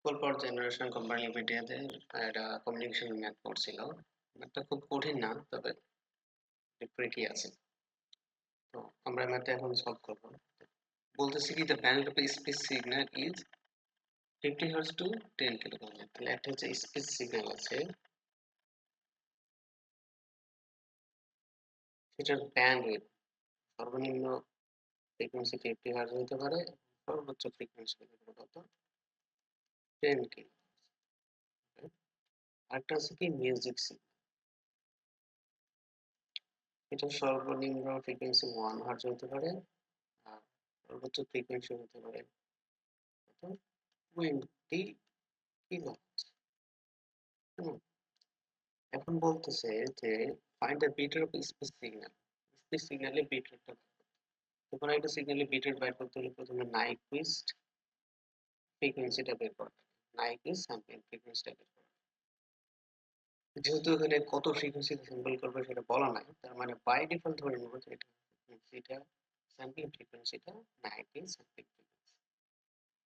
ফুল পাওয়ার generation company limited একটা communication math পড়ছিল। ম্যাথটা খুব কঠিন না, তবে ট্রিকি আছে। তো আমরা ম্যাথটা এখন সলভ করব। বলতেছি কি, the band of speech signal is 50 hertz to 10 kilohertz. তাহলে একটা হচ্ছে স্পিচ সিগন্যাল আছে, সেটার ব্যান্ড উইথ সর্বনিম্ন ফ্রিকোয়েন্সি 50 হার্টজ হতে পারে, সর্বোচ্চ ফ্রিকোয়েন্সি হতে পারে কত, 10 কিলো। আরেকটা আছে কি মিউজিক সিগন্যাল, এটা সর্বনিম্ন ফ্রিকোয়েন্সি 1 হার্টজ হতে পারে, আর সর্বোচ্চ ফ্রিকোয়েন্সি হতে পারে কত, 20 কিলো। এখন বলতেছে যে find the bit of speech signal. Speech সিগন্যালের বিট রেটটা, যখন একটা সিগন্যালের বিট রেট বের করতে হলে প্রথমে নাইকুইস্ট ফ্রিকোয়েন্সিটা বের করতে হবে। নাইকুইস্ট স্যাম্পলিং ফ্রিকোয়েন্সিটা বের করতে হবে। যেহেতু এখানে কত ফ্রিকোয়েন্সিতে স্যাম্পল করবে সেটা বলা নাই, তার মানে বাই ডিফল্ট ধরে নেব যে এটা ফ্রিকোয়েন্সিটা, স্যাম্পলিং ফ্রিকোয়েন্সিটা নাইকুইস্ট স্যাম্পলিং ফ্রিকোয়েন্সি।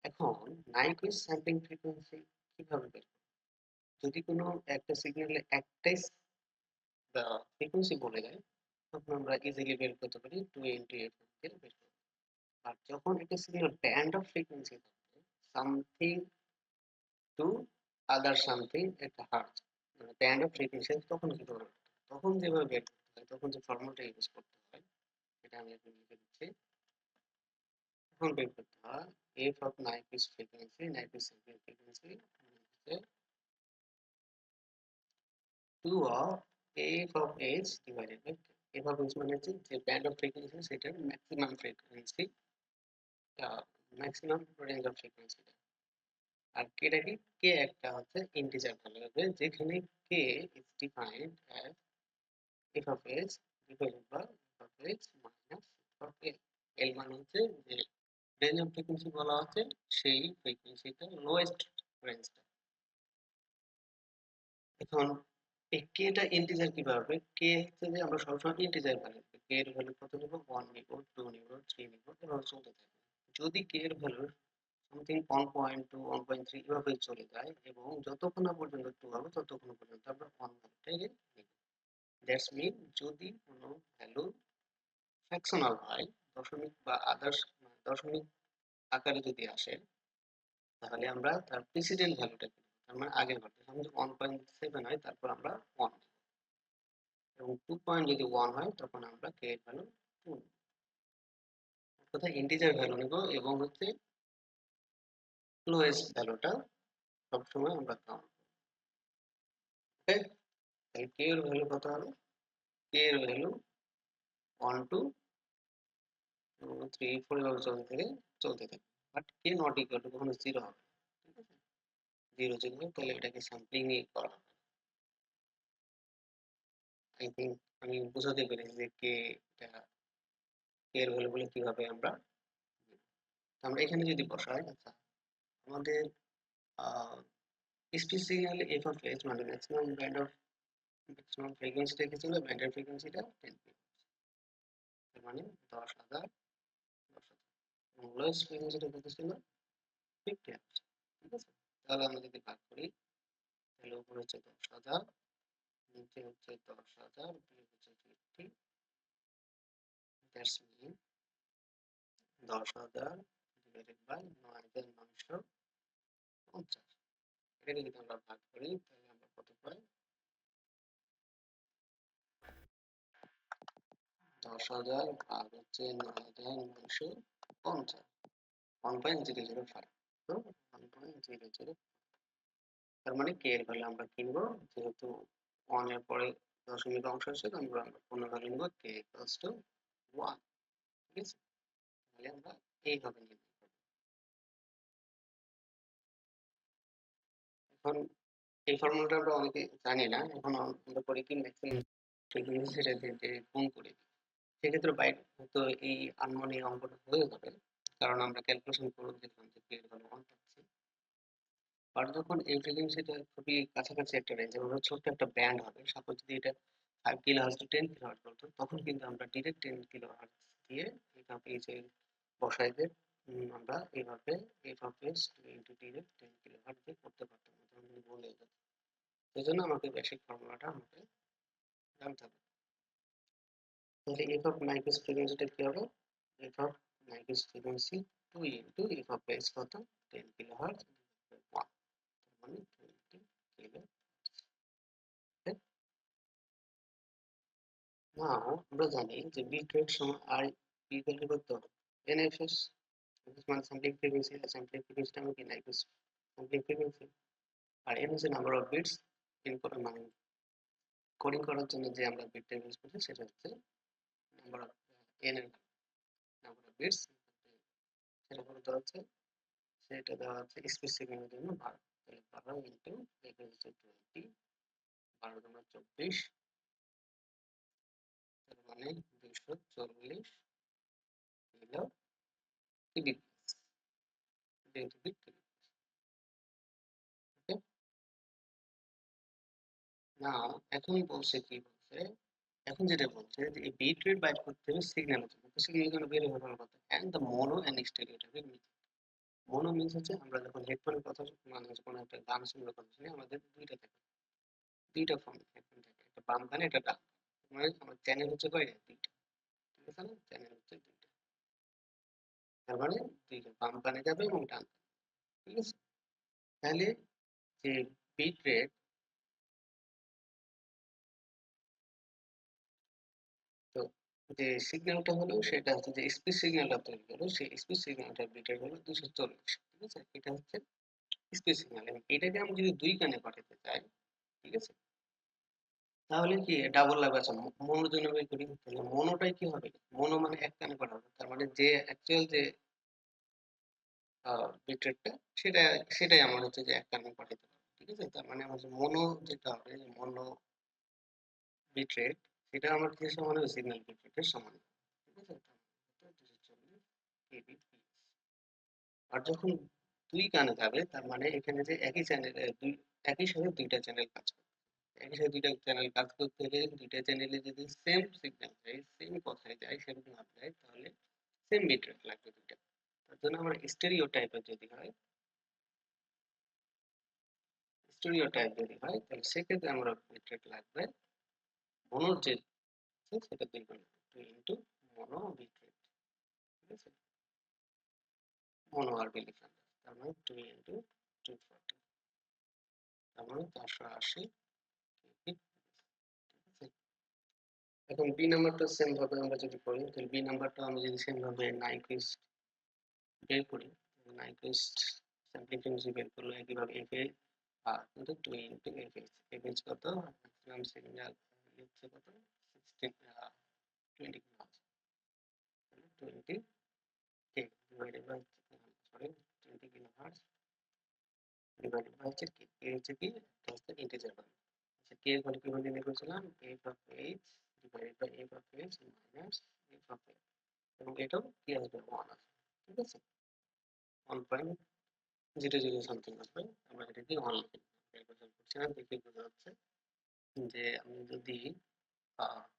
এখন নাইকুইস্ট স্যাম্পলিং ফ্রিকোয়েন্সি কিভাবে বের করব? যদি কোনো একটা সিগন্যালে একটাই ফ্রিকোয়েন্সি বলে দেয়, তখন আমরা ইজিলি বের করতে পারি 28 থেকে বের করতে। আর যখন একটা সিগন্যাল ব্যান্ড অফ ফ্রিকোয়েন্সি থাকবে, সামথিং টু আদার সামথিং একটা হার্টজ, মানে ব্যান্ড অফ ফ্রিকোয়েন্সি, তখন কি করবে? তখন যেভাবে বের করতে হয়, তখন যে ফর্মুলাটা ইউজ করতে হয় সেটা আমি এখন লিখে দিচ্ছি। তখন বের করতে হয় F of Nyquist frequency, Nyquist sampling frequency হচ্ছে 2 of F of H divided by K. F of H মানে হচ্ছে যে ব্যান্ড অফ ফ্রিকোয়েন্সি সেটার maximum frequency, maximum range of frequency. আর কেটা কি, কে একটা হচ্ছে ইন্টিজার ভ্যালু হবে, যেখানে K is defined as F of X divided by F of X minus F of L. L মানে হচ্ছে যে রেঞ্জ অফ ফ্রিকোয়েন্সি বলা হচ্ছে সেই ফ্রিকোয়েন্সিটা লোয়েস্ট রেঞ্জটা। এখন এই কেটা ইন্টিজার কিভাবে, কে হচ্ছে যে আমরা সবসময় ইন্টিজার ভ্যালু, কে এর ভ্যালু কত নিব, 1 নিব, 2 নিব, 3 নিব, এভাবে চলতে থাকবে। যদি কে এর ভ্যালু সামথিং 1.2 1.3 এভাবে চলে যায় এবং যতক্ষণ না পর্যন্ত 2 হবে ততক্ষণ পর্যন্ত আমরা 1 ভ্যালুটাকে নিব। দ্যাটস মিন যদি কোনো ভ্যালু ফ্র্যাকশনাল হয়, দশমিক বা আদার্স দশমিক আকারে যদি আসে, তাহলে আমরা তার প্রেসিডেন্ট ভ্যালুটা নিব, তার মানে আগের ভ্যালুটা। যদি 1.7 হয় তারপর আমরা 1 নিব, এবং 2 পয়েন্ট যদি 1 হয় তখন আমরা কে এর ভ্যালু 2 নিব। অর্থাৎ ইন্টিজার ভ্যালু নিব এবং হচ্ছে লোয়েস্ট ভ্যালুটা সবসময় আমরা কাউন্ট করব। ওকে, তাহলে কে এর ভ্যালু কত হবে, কে এর ভ্যালু 1 2 3 4 এভাবে চলতে থাকে, but K not equal to কখনো 0 হবে। ঠিক আছে, 0 যদি হয় তাহলে এটাকে স্যাম্পলিং করা হবে। আই থিঙ্ক আমি বুঝাতে পেরেছি যে কে এটা, কে এর ভ্যালু গুলো কিভাবে আমরা নিব। তো আমরা এখানে যদি বসাই, আচ্ছা আমাদের speech signal F of H মানে ম্যাক্সিমাম ফ্রিকোয়েন্সিটা কি ছিল, ব্যান্ডের ফ্রিকোয়েন্সিটা 10 তার মানে 10,000, 10,000 এবং লোয়েস্ট ফ্রিকোয়েন্সিটা কত ছিল, 50 হার্টজ। ঠিক আছে, তাহলে আমরা যদি ভাগ করি, তাহলে উপরে হচ্ছে 10,000, নিচে হচ্ছে 10,000, বিয়োগ হচ্ছে 50, দ্যাটস মিন 10,000 ডিভাইডেড বাই 9,950। এটাকে যদি আমরা ভাগ করি তাহলে আমরা কত পাই, 10,000 ভাগ হচ্ছে 9,950, 1.005। তো 1.00, তার মানে কে এর ভ্যালু আমরা কিনবো, যেহেতু 1 এর পরে দশমিক অংশ আছে, আমরা পূর্ণ ভ্যালু নিব কে ইকুয়ালস টু 1। ঠিক আছে, তাহলে আমরা এইভাবে নির্ণয় করব। এখন এই ফর্মুলাটা আমরা অনেকে জানি না, এখন আমরা করি কি ম্যাক্সিমাম ফ্রিকোয়েন্সি সেটা দিয়ে গুণ করে দিই। সেক্ষেত্রে বাইরে হয়তো এই আনমনে অঙ্কটা হয়ে যাবে, কারণ আমরা ক্যালকুলেশন করে দেখলাম যে কে এর ভ্যালু 1 পাচ্ছি। আর যখন এই ফ্রিকোয়েন্সিটা খুবই কাছাকাছি একটা রেঞ্জ এবং ছোট্ট একটা ব্যান্ড হবে, সাপোজ যদি এটা 5 kilo hertz to 10 kilo hertz বলতো, তখন কিন্তু আমরা ডিরেক্ট 10 কিলো হার্টজ দিয়ে এটা পেয়েছে বসাই দিয়ে আমরা এইভাবে f of s 2 into t এর 10 কিলোহার্টজ দিয়ে করতে পারতাম, আমি বলে দিই। এই জন্য আমাকে বেসিক ফর্মুলাটা আমাকে জানতে হবে। তাহলে f of Nyquist ফ্রিকোয়েন্সিটা কি হবে? f of Nyquist frequency 2 into f of s কত 10 কিলোহার্টজ 1, তার মানে 20 কিলো। নাও আমরা জানি যে বিট রেট সমান আর ইকুয়াল টু কত NFS, মানে স্যাম্পলিং ফ্রিকোয়েন্সি। স্যাম্পলিং ফ্রিকোয়েন্সিটা আমরা কি Nyquist স্যাম্পলিং ফ্রিকোয়েন্সি, আর n হচ্ছে নাম্বার অফ বিটস ইনপুট, মানে কোডিং করার জন্য যে আমরা বিট ইউজ করি সেটা হচ্ছে নাম্বার অফ n এর নাম্বার অফ বিটস, সেটা বলতে হচ্ছে সেটা দেওয়া হচ্ছে স্পেস সিগন্যালের জন্য 12, তাহলে 12 ইন্টু এটা হচ্ছে 20, 12 গুণা 24, তার মানে 240 কিলো kbps, যেহেতু বিট। ওকে, না এখন বলছে কি বলছে, এখন যেটা বলছে যে এই বিট রেট বাইট করতে হবে সিগন্যালের জন্য, তো সিগন্যালের জন্য বের হওয়ার কথা and the mono and stereotype. Mono means হচ্ছে আমরা যখন হেডফোনের কথা, মানে যখন একটা গান শুনবার কথা শুনি, আমাদের দুইটা থাকে, দুইটা ফর্ম হেডফোন থাকে, একটা বাম কানে একটা ডান কানে। মানে আমার চ্যানেল হচ্ছে কয়টা? দুইটা, ঠিক আছে না? চ্যানেল হচ্ছে দুইটা, তার মানে দুইটা বাম কানে যাবে এবং ডান কানে, ঠিক আছে? তাহলে যে বিট রেট, তো যে সিগন্যালটা হলো সেটা হচ্ছে যে স্পিচ সিগন্যালটা তৈরি হলো, সেই স্পিচ সিগন্যালটার বিট রেট হলো 240, ঠিক আছে? এটা হচ্ছে স্পিচ সিগন্যাল, এবং এটাকে আমি যদি দুই কানে পাঠাতে চাই, ঠিক আছে, তাহলে কি ডাবল লাগবে। আচ্ছা, মনোর জন্য বের করি, তাহলে মনোটাই কি হবে? মনো মানে এক কানে পাঠাবো, তার মানে যে অ্যাকচুয়াল যে বিট রেটটা, সেটা সেটাই আমার হচ্ছে যে এক কানে পাঠাতে পারবো, ঠিক আছে? তার মানে আমার যে মনো যেটা হবে, মনো বিট রেট, সেটা আমার কি সমান হবে? সিগন্যাল বিট রেটের সমান, ঠিক আছে? তার মানে 240 kbps। আর যখন দুই কানে যাবে, তার মানে এখানে যে একই চ্যানেলে একই সাথে দুইটা চ্যানেল কাজ করবে, একই সাথে দুইটা চ্যানেল কাজ করতে হলে দুইটা চ্যানেলে যদি সেম সিগন্যাল যায়, সেম কথায় যায়, সেম ভাব যায়, তাহলে সেম বিট রেট লাগবে দুইটা। তার জন্য আমার স্টেরিও টাইপের যদি হয়, স্টেরিও টাইপ যদি হয়, তাহলে সেক্ষেত্রে আমরা বিট রেট লাগবে মনোর যে আছে সেটা দুই গুণ, 2 ইন্টু মনো বিট রেট, ঠিক আছে? মনো আর বিলিফান, তার মানে 2 ইন্টু 240, তার মানে 480 kbps, ঠিক আছে? এখন বি নাম্বারটা সেম ভাবে আমরা যদি করি, তাহলে বি নাম্বারটা আমি যদি সেম ভাবে নাইকুইস্ট বের করি, নাইকুইস্ট স্যাম্পলিং ফ্রিকোয়েন্সি বের করলে একইভাবে এফ এ কিন্তু 2 into F S, F S কত, ম্যাক্সিমাম সিগন্যাল হচ্ছে কত 16 20 কিলোহার্টজ, 20 কে divided by, sorry 20 kilohertz divided by হচ্ছে কে, কে হচ্ছে কি, এটা হচ্ছে ইন্টিজার ভ্যালু। আচ্ছা, কে এর ভ্যালু কিভাবে বের করেছিলাম? F of H divided by F of H minus F of H, এবং এটাও কি আসবে 1 আসবে, ঠিক আছে? 1.00 সামথিং আসবে, আমরা এটাকে 1 লিখে ক্যালকুলেশন করছি না, দেখে বোঝা যাচ্ছে যে আমি যদি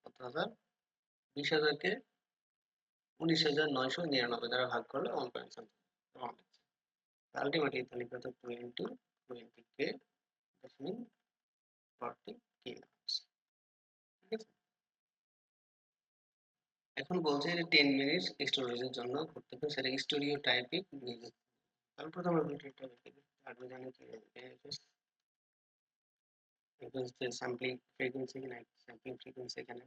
কত হাজার, 20,000 কে 19,999 দ্বারা ভাগ করলে 1 পয়েন্ট সামথিং আলটিমেটলি, তাহলে কত 2 ইন্টু 20 কে দশমিক 40 কিলোহার্টজ, ঠিক আছে? এখন বলছে যে 10 মিনিট স্টোরেজের জন্য করতে হবে, সেটা স্টোরিও টাইপে নিয়ে যেতে হবে। তাহলে প্রথমে ভিডিওটা রেখে দিই, তারপরে জানি কি এফএস যে স্যাম্পলিং ফ্রিকোয়েন্সি, না স্যাম্পলিং ফ্রিকোয়েন্সি এখানে,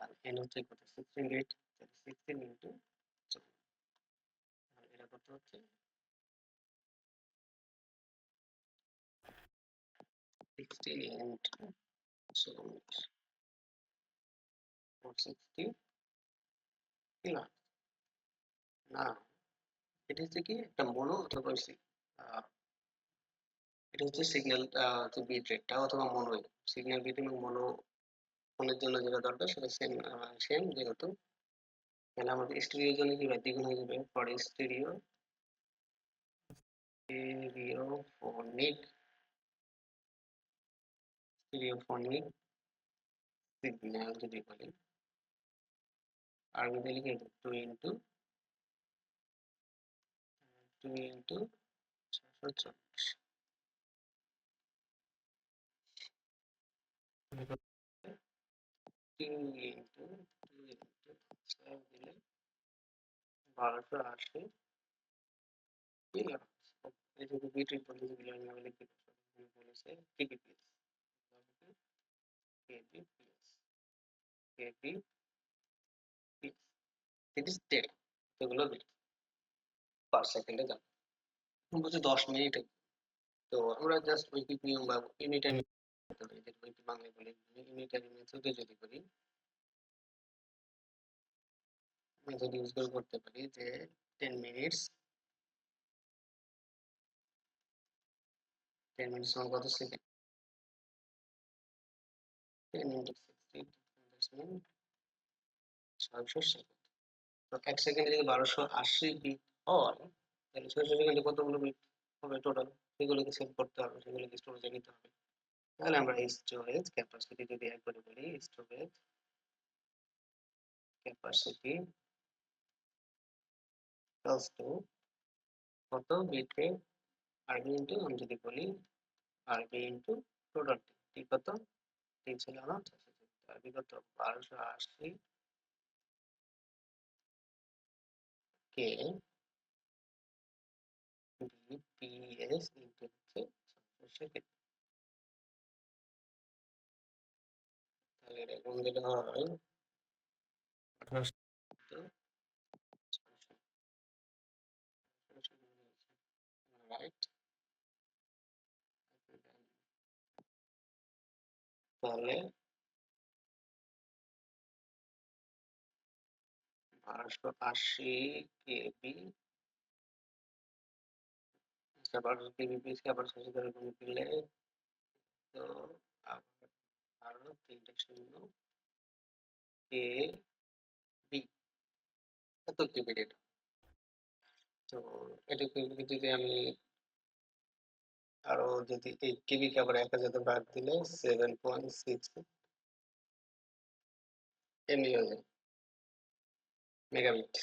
আর এন হচ্ছে কত 16 রেট, 16 ইন্টু, এটা কত হচ্ছে 16 ইন্টু 460 কিলো, না এটা হচ্ছে কি একটা মনো অথবা এটা হচ্ছে সিগন্যাল, যে বিট রেটটা অথবা মনো, সিগন্যাল বিট এবং মনো ফোনের জন্য যেটা দরকার সেটা সেম, সেম যেহেতু, তাহলে আমাদের স্টেরিওর জন্য কি দ্বিগুণ হয়ে যাবে, ফর স্টেরিওফোনিক, স্টেরিওফোনিক সিগন্যাল যদি বলি, আর যদি লিখে 2 ইন্টু 2 into 440 2 into 2 into 5 দিলে 1280 কিলোহার্টজ। এই যে বিটরিট পদ্ধতিগুলো আমি লিখতে বলেছে kbps kbps kbps it is data এগুলো পার সেকেন্ডে যাবে বলছে 10 মিনিট। তো আমরা জাস্ট ঐকিক নিয়ম বা ইউনিটারি বাংলায় বলি ইউনিটারি মেথডে যদি করি মেথড ইউজ করে করতে পারি যে 10 মিনিটস সমান কত second 10 into 60 that's mean 600 second. তো 1 সেকেন্ডে যদি 1280 বিট হয় তাহলে 600 সেকেন্ডে কতগুলো বিট হবে টোটাল সেগুলোকে সেভ করতে হবে, সেগুলোকে স্টোরেজে নিতে হবে। তাহলে আমরা এই স্টোরেজ ক্যাপাসিটি যদি একবারে বলি স্টোরেজ ক্যাপাসিটি ইকুয়ালস টু কত বিট রেট আরবি ইনটু আমি যদি বলি আরবি ইনটু টোটাল টি কত টি ছিল না আরবি কত 1280 কে বিপিএস ইনটু হচ্ছে 600 সেকেন্ড। তাহলে এটা কোন দিলে হয় 1800 রাইট। তাহলে 1280 কেবি আবার কেবিপিএস কে আবার 600 ধরে গুণ করলে তো আবার আরো 3টা শূন্য কে বি কত কেবি ডেটা। তো এটাকে যদি আমি আরো যদি এই কেবি কে আবার 1000 তে ভাগ দিলে 7.6 এমবি হয়ে যায় মেগাবিট।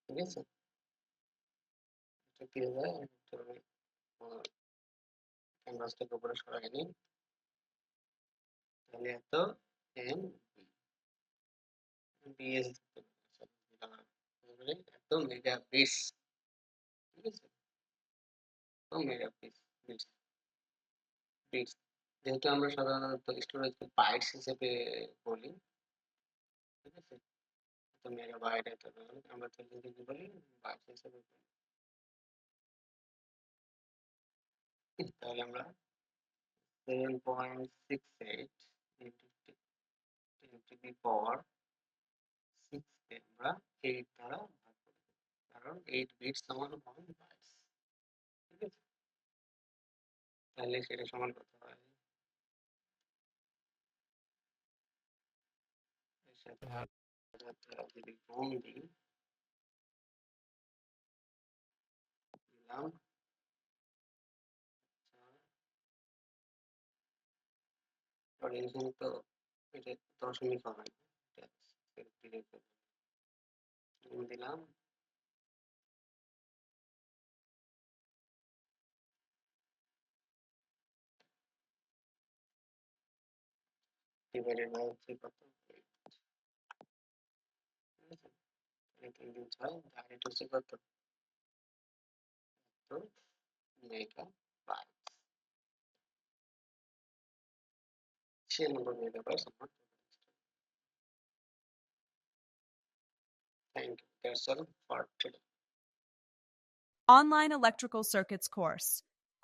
ঠিক আছে এটা কি হয় ক্যানভাসটাকে উপরে সরাই নিই তাহলে এত এম বিএস এত মেগাবিট। ঠিক আছে তো মেগাবিট বিট যেহেতু আমরা সাধারণত স্টোরেজকে বাইটস হিসেবে বলি ঠিক আছে তো মেগাবাইট এত আমরা তাহলে যদি বলি বাইটস হিসেবে বলি তাহলে আমরা 7.68 into 10 to the power 6 কে আমরা 8 দ্বারা ভাগ করি কারণ 8 বিট সমান 1 বাইটস। ঠিক আছে তাহলে সেটা সমান কত হয় এর সাথে যদি গুণ দিই দিলাম আর এখানে তো এটা দশমিক হবে না এটা গুণ দিলাম ডিভাইডেড বাই হচ্ছে কত 8 ঠিক আছে এটা 3 দিন 6 ডাইরেক্ট হচ্ছে কত তো মেগা বাইট 96 মেগাবাইট সমান। Thank you. That's all for today. Online Electrical Circuits course.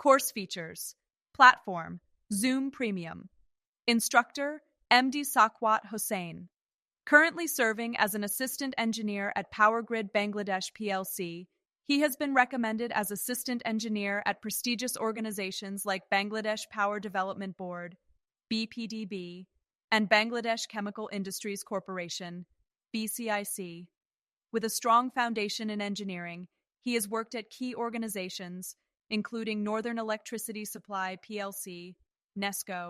Course features. Platform, Zoom Premium. Instructor, MD Sakwat Hossain. Currently serving as an assistant engineer at PowerGrid Bangladesh PLC, he has been recommended as assistant engineer at prestigious organizations like Bangladesh Power Development Board, BPDB, and Bangladesh Chemical Industries Corporation, BCIC. With a strong foundation in engineering, he has worked at key organizations, including Northern Electricity Supply PLC, NESCO,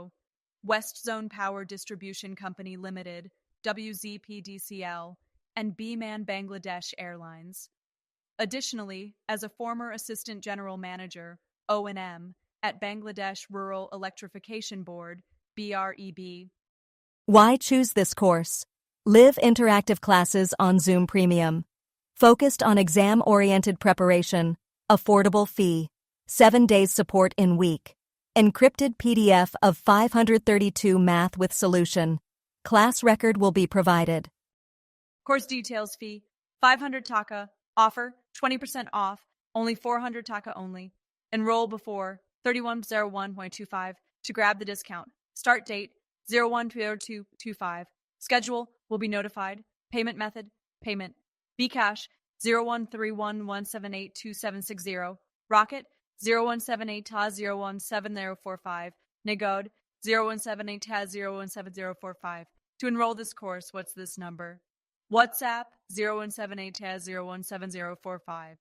West Zone Power Distribution Company Limited, WZPDCL, and B-Man Bangladesh Airlines. Additionally, as a former Assistant General Manager, O&M, at Bangladesh Rural Electrification Board, BREB. Why choose this course? Live interactive classes on Zoom Premium. Focused on exam-oriented preparation, affordable fee, 7 days support in week. Encrypted PDF of 532 Math with Solution. Class record will be provided. Course details fee, 500 taka. Offer, 20% off, only 400 taka only. Enroll before 31/01/25 to grab the discount. Start date, 01/02/25. Schedule will be notified. Payment method, payment. Bcash, 013117827760. Rocket, 0178-017045. Negode, 0178-017045. To enroll this course, what's this number? WhatsApp 0178-017045.